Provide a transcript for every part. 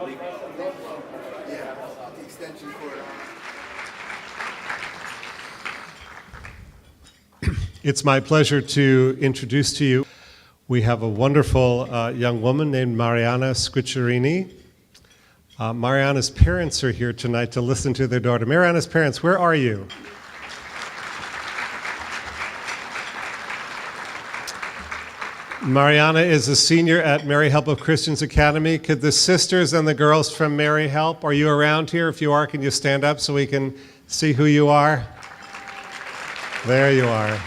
Yeah, the extension cord on. It's my pleasure to introduce to you, we have a wonderful young woman named Mariana Squicciarini. Mariana's parents are here tonight to listen to their daughter. Mariana's parents, where are you? Mariana is a senior at Mary Help of Christians Academy. Could the sisters and the girls from Mary Help, are you around here? If you are, can you stand up so we can see who you are? There you are.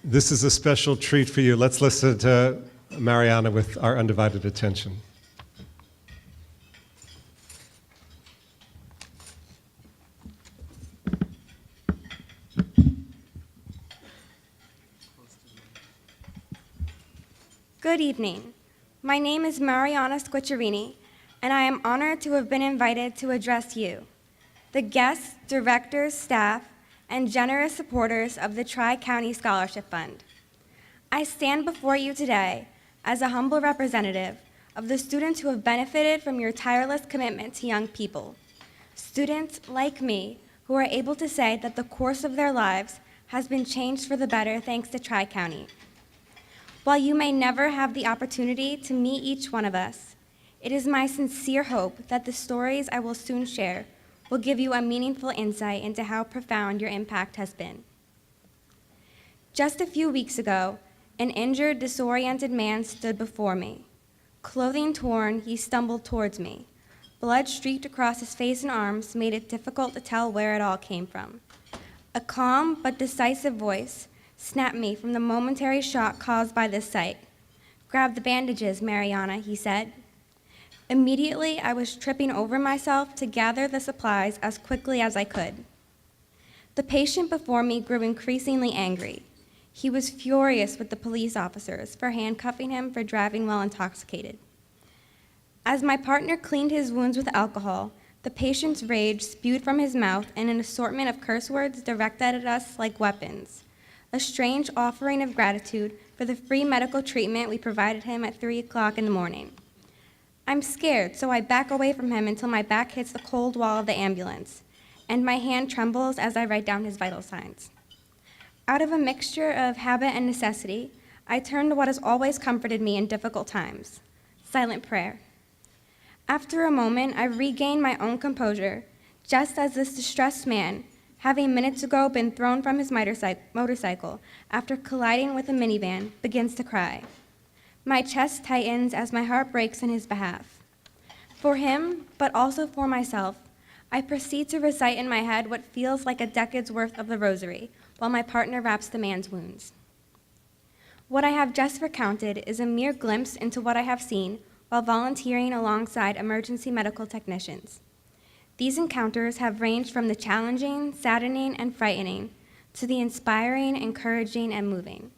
This is a special treat for you. Let's listen to Mariana with our undivided attention. Good evening. My name is Mariana Squicciarini, and I am honored to have been invited to address you, the guests, directors, staff, and generous supporters of the Tri-County Scholarship Fund. I stand before you today as a humble representative of the students who have benefited from your tireless commitment to young people. Students like me who are able to say that the course of their lives has been changed for the better thanks to Tri-County. While you may never have the opportunity to meet each one of us, it is my sincere hope that the stories I will soon share will give you a meaningful insight into how profound your impact has been. Just a few weeks ago, an injured, disoriented man stood before me. Clothing torn, he stumbled towards me. Blood streaked across his face and arms made it difficult to tell where it all came from. A calm but decisive voice snapped me from the momentary shock caused by this sight. "Grab the bandages, Mariana," he said. Immediately, I was tripping over myself to gather the supplies as quickly as I could. The patient before me grew increasingly angry. He was furious with the police officers for handcuffing him for driving while intoxicated. As my partner cleaned his wounds with alcohol, the patient's rage spewed from his mouth in an assortment of curse words directed at us like weapons, a strange offering of gratitude for the free medical treatment we provided him at 3 o'clock in the morning. I'm scared, so I back away from him until my back hits the cold wall of the ambulance, and my hand trembles as I write down his vital signs. Out of a mixture of habit and necessity, I turn to what has always comforted me in difficult times: silent prayer. After a moment, I regain my own composure, just as this distressed man, having minutes ago been thrown from his motorcycle after colliding with a minivan, begins to cry. My chest tightens as my heart breaks in his behalf. For him, but also for myself, I proceed to recite in my head what feels like a decade's worth of the rosary, while my partner wraps the man's wounds. What I have just recounted is a mere glimpse into what I have seen while volunteering alongside emergency medical technicians. These encounters have ranged from the challenging, saddening, and frightening to the inspiring, encouraging, and moving.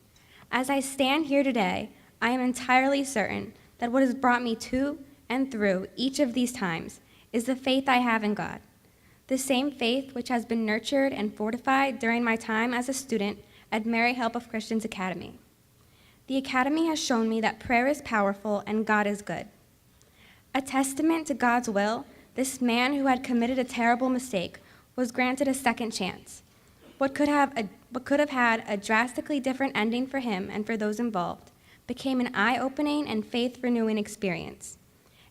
As I stand here today, I am entirely certain that what has brought me to and through each of these times is the faith I have in God, the same faith which has been nurtured and fortified during my time as a student at Mary Help of Christians Academy. The Academy has shown me that prayer is powerful and God is good. A testament to God's will, this man who had committed a terrible mistake was granted a second chance. What could have had a drastically different ending for him and for those involved became an eye-opening and faith-renewing experience.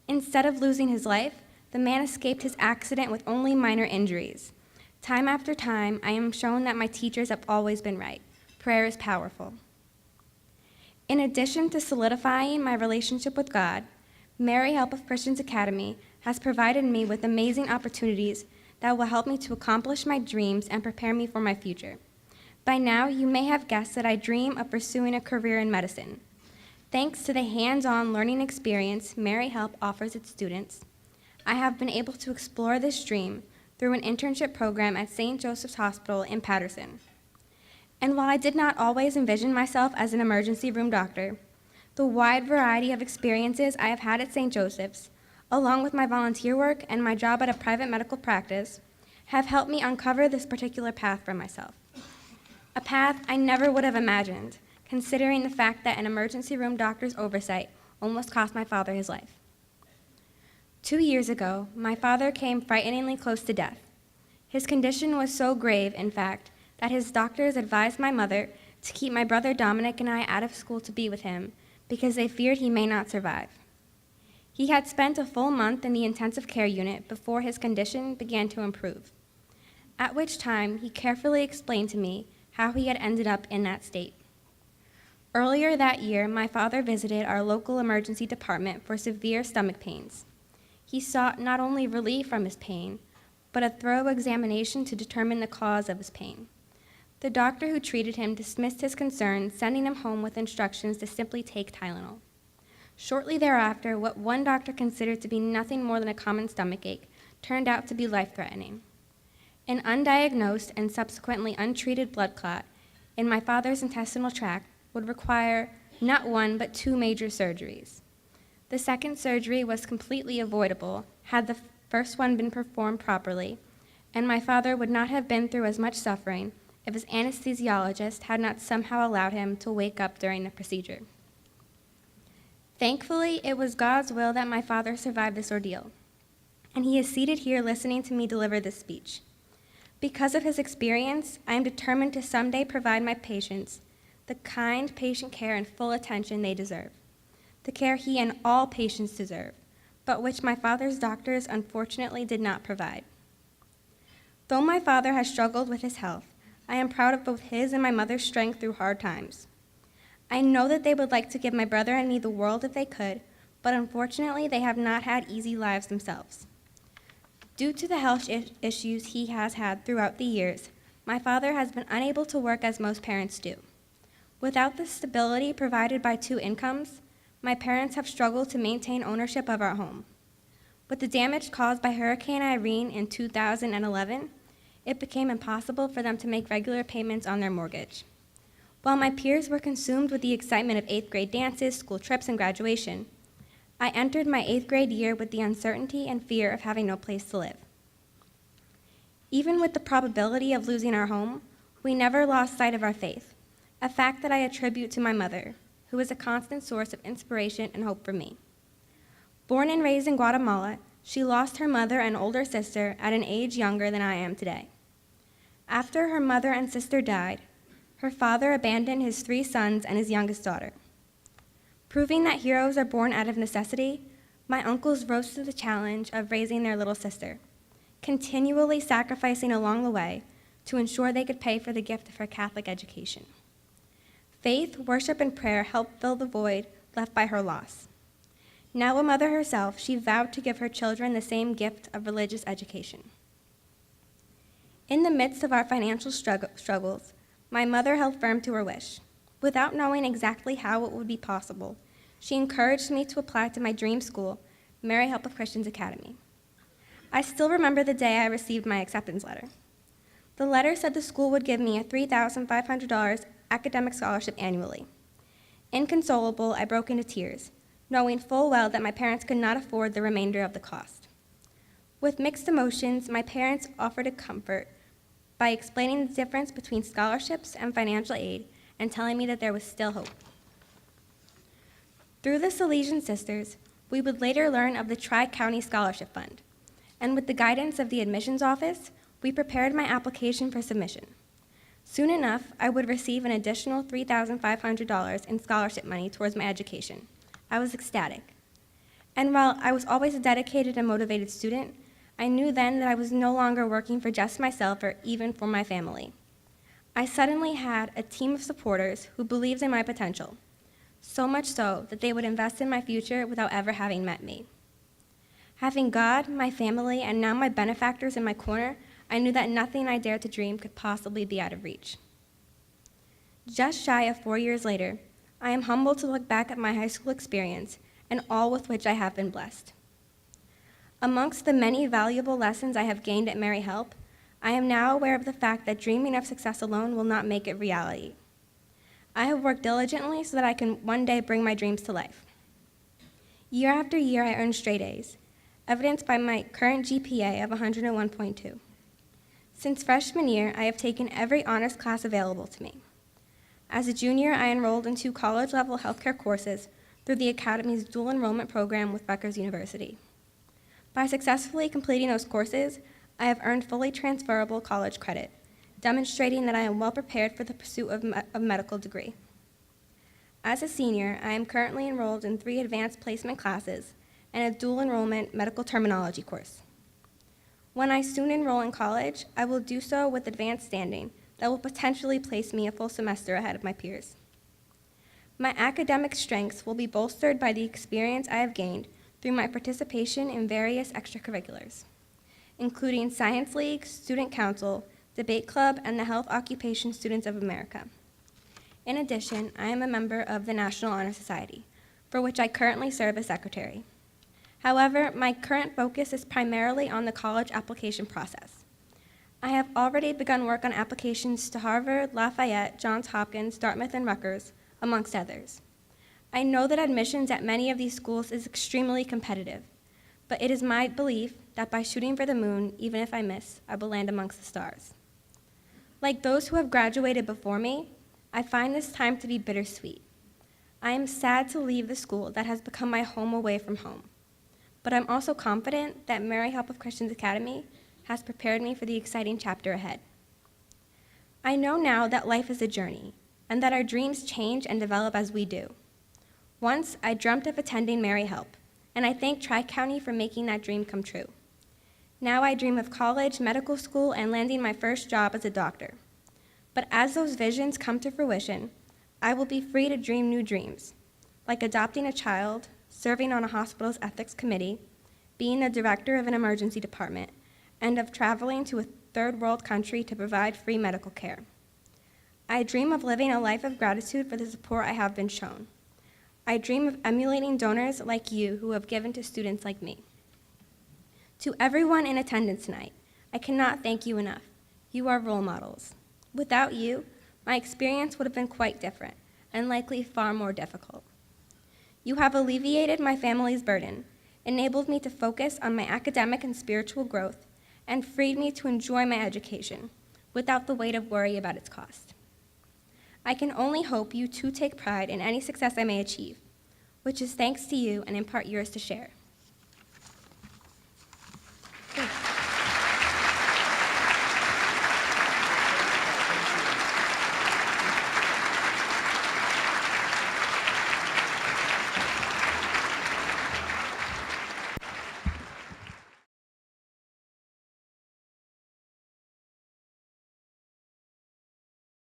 Instead of losing his life, the man escaped his accident with only minor injuries. Time after time, I am shown that my teachers have always been right. Prayer is powerful. In addition to solidifying my relationship with God, Mary Help of Christians Academy has provided me with amazing opportunities that will help me to accomplish my dreams and prepare me for my future. By now, you may have guessed that I dream of pursuing a career in medicine. Thanks to the hands-on learning experience Mary Help offers its students, I have been able to explore this dream through an internship program at St. Joseph's Hospital in Paterson. And while I did not always envision myself as an emergency room doctor, the wide variety of experiences I have had at St. Joseph's, along with my volunteer work and my job at a private medical practice, have helped me uncover this particular path for myself. a path I never would have imagined, considering the fact that an emergency room doctor's oversight almost cost my father his life. 2 years ago, my father came frighteningly close to death. His condition was so grave, in fact, that his doctors advised my mother to keep my brother Dominic and I out of school to be with him because they feared he may not survive. He had spent a full month in the intensive care unit before his condition began to improve, at which time he carefully explained to me how he had ended up in that state. Earlier that year, my father visited our local emergency department for severe stomach pains. He sought not only relief from his pain, but a thorough examination to determine the cause of his pain. The doctor who treated him dismissed his concern, sending him home with instructions to simply take Tylenol. Shortly thereafter, what one doctor considered to be nothing more than a common stomachache turned out to be life-threatening. An undiagnosed and subsequently untreated blood clot in my father's intestinal tract would require not one but 2 major surgeries. The second surgery was completely avoidable had the first one been performed properly, and my father would not have been through as much suffering if his anesthesiologist had not somehow allowed him to wake up during the procedure. Thankfully, it was God's will that my father survived this ordeal, and he is seated here listening to me deliver this speech. Because of his experience, I am determined to someday provide my patients the kind patient care and full attention they deserve, the care he and all patients deserve, but which my father's doctors unfortunately did not provide. Though my father has struggled with his health, I am proud of both his and my mother's strength through hard times. I know that they would like to give my brother and me the world if they could, but unfortunately they have not had easy lives themselves. Due to the health issues he has had throughout the years, my father has been unable to work as most parents do. Without the stability provided by 2 incomes, my parents have struggled to maintain ownership of our home. With the damage caused by Hurricane Irene in 2011, it became impossible for them to make regular payments on their mortgage. While my peers were consumed with the excitement of 8th grade dances, school trips, and graduation, I entered my 8th grade year with the uncertainty and fear of having no place to live. Even with the probability of losing our home, we never lost sight of our faith, a fact that I attribute to my mother, who is a constant source of inspiration and hope for me. Born and raised in Guatemala, she lost her mother and older sister at an age younger than I am today. After her mother and sister died, her father abandoned his 3 sons and his youngest daughter. Proving that heroes are born out of necessity, my uncles rose to the challenge of raising their little sister, continually sacrificing along the way to ensure they could pay for the gift of her Catholic education. Faith, worship, and prayer helped fill the void left by her loss. Now a mother herself, she vowed to give her children the same gift of religious education. In the midst of our financial struggles, my mother held firm to her wish. Without knowing exactly how it would be possible, she encouraged me to apply to my dream school, Mary Help of Christians Academy. I still remember the day I received my acceptance letter. The letter said the school would give me a $3,500 academic scholarship annually. Inconsolable, I broke into tears, knowing full well that my parents could not afford the remainder of the cost. With mixed emotions, my parents offered a comfort by explaining the difference between scholarships and financial aid and telling me that there was still hope. Through the Salesian Sisters, we would later learn of the Tri-County Scholarship Fund, and with the guidance of the admissions office, we prepared my application for submission. Soon enough, I would receive an additional $3,500 in scholarship money towards my education. I was ecstatic. And while I was always a dedicated and motivated student, I knew then that I was no longer working for just myself or even for my family. I suddenly had a team of supporters who believed in my potential, so much so that they would invest in my future without ever having met me. Having God, my family, and now my benefactors in my corner, I knew that nothing I dared to dream could possibly be out of reach. Just shy of 4 years later, I am humbled to look back at my high school experience and all with which I have been blessed. Amongst the many valuable lessons I have gained at Mary Help, I am now aware of the fact that dreaming of success alone will not make it reality. I have worked diligently so that I can one day bring my dreams to life. Year after year, I earned straight A's, evidenced by my current GPA of 101.2. Since freshman year, I have taken every honors class available to me. As a junior, I enrolled in 2 college-level healthcare courses through the Academy's dual enrollment program with Rutgers University. By successfully completing those courses, I have earned fully transferable college credit, demonstrating that I am well prepared for the pursuit of a medical degree. As a senior, I am currently enrolled in 3 advanced placement classes and a dual enrollment medical terminology course. When I soon enroll in college, I will do so with advanced standing that will potentially place me a full semester ahead of my peers. My academic strengths will be bolstered by the experience I have gained through my participation in various extracurriculars, including Science League, Student Council, Debate Club, and the Health Occupation Students of America. In addition, I am a member of the National Honor Society, for which I currently serve as secretary. However, my current focus is primarily on the college application process. I have already begun work on applications to Harvard, Lafayette, Johns Hopkins, Dartmouth, and Rutgers, amongst others. I know that admissions at many of these schools is extremely competitive, but it is my belief that by shooting for the moon, even if I miss, I will land amongst the stars. Like those who have graduated before me, I find this time to be bittersweet. I am sad to leave the school that has become my home away from home, but I'm also confident that Mary Help of Christians Academy has prepared me for the exciting chapter ahead. I know now that life is a journey, and that our dreams change and develop as we do. Once, I dreamt of attending Mary Help, and I thank Tri-County for making that dream come true. Now I dream of college, medical school, and landing my first job as a doctor. But as those visions come to fruition, I will be free to dream new dreams, like adopting a child, serving on a hospital's ethics committee, being the director of an emergency department, and of traveling to a third world country to provide free medical care. I dream of living a life of gratitude for the support I have been shown. I dream of emulating donors like you who have given to students like me. To everyone in attendance tonight, I cannot thank you enough. You are role models. Without you, my experience would have been quite different and likely far more difficult. You have alleviated my family's burden, enabled me to focus on my academic and spiritual growth, and freed me to enjoy my education without the weight of worry about its cost. I can only hope you too take pride in any success I may achieve, which is thanks to you and in part yours to share.